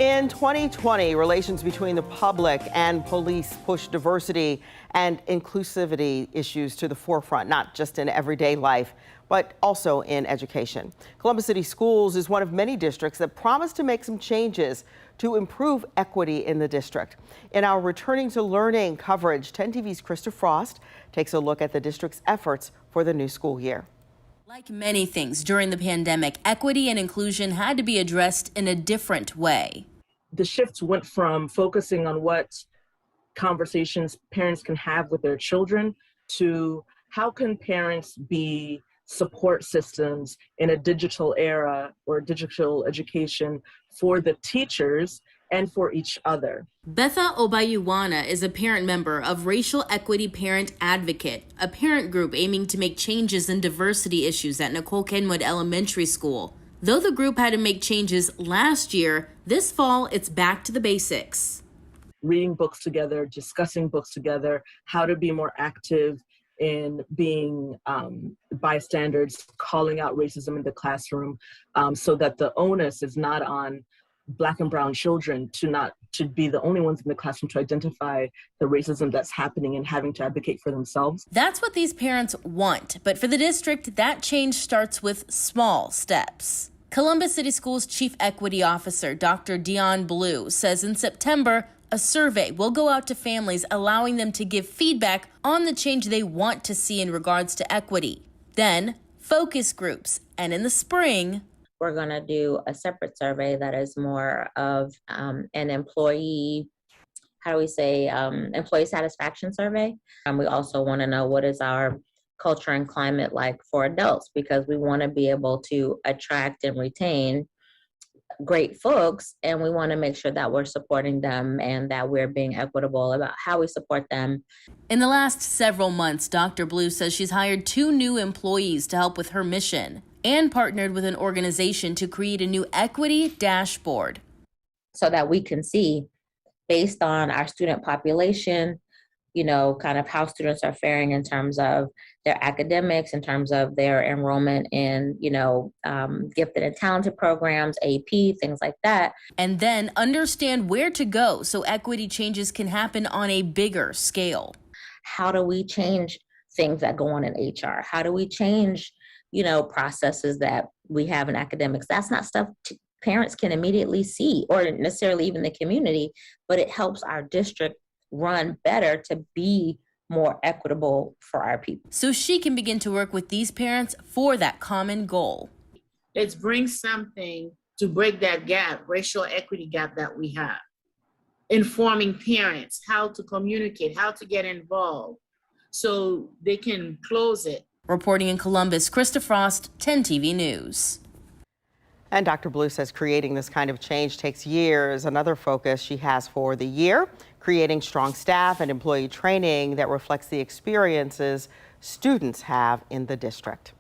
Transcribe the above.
In 2020, relations between the public and police pushed diversity and inclusivity issues to the forefront, not just in everyday life, but also in education. Columbus City Schools is one of many districts that promised to make some changes to improve equity in the district. In our Returning to Learning coverage, 10 TV's Krista Frost takes a look at the district's efforts for the new school year. Like many things during the pandemic, equity and inclusion had to be addressed in a different way. The shift went from focusing on what conversations parents can have with their children to how can parents be support systems in a digital era or digital education for the teachers and for each other. Betha Obayuwana is a parent member of Racial Equity Parent Advocate, a parent group aiming to make changes in diversity issues at Nicole Kenwood Elementary School. Though the group had to make changes last year, this fall it's back to the basics. Reading books together, discussing books together, how to be more active in being bystanders, calling out racism in the classroom, so that the onus is not on Black and brown children to be the only ones in the classroom to identify the racism that's happening and having to advocate for themselves. That's what these parents want, but for the district, that change starts with small steps. Columbus City Schools Chief Equity Officer Dr. Dion Blue says in September, a survey will go out to families, allowing them to give feedback on the change they want to see in regards to equity. Then, focus groups, and in the spring, we're going to do a separate survey that is more of an employee, employee satisfaction survey. And we also want to know what is our culture and climate like for adults, because we want to be able to attract and retain great folks, and we want to make sure that we're supporting them and that we're being equitable about how we support them. In the last several months, Dr. Blue says she's hired 2 new employees to help with her mission and partnered with an organization to create a new equity dashboard. So that we can see, based on our student population, kind of how students are faring in terms of their academics, in terms of their enrollment in, gifted and talented programs, AP, things like that. And then understand where to go so equity changes can happen on a bigger scale. How do we change things that go on in HR? How do we change, processes that we have in academics? That's not stuff parents can immediately see, or necessarily even the community, but it helps our district run better to be more equitable for our people. So she can begin to work with these parents for that common goal. Let's bring something to break that gap, racial equity gap that we have. Informing parents how to communicate, how to get involved so they can close it. Reporting in Columbus, Krista Frost, 10 TV News. And Dr. Blue says creating this kind of change takes years. Another focus she has for the year, creating strong staff and employee training that reflects the experiences students have in the district.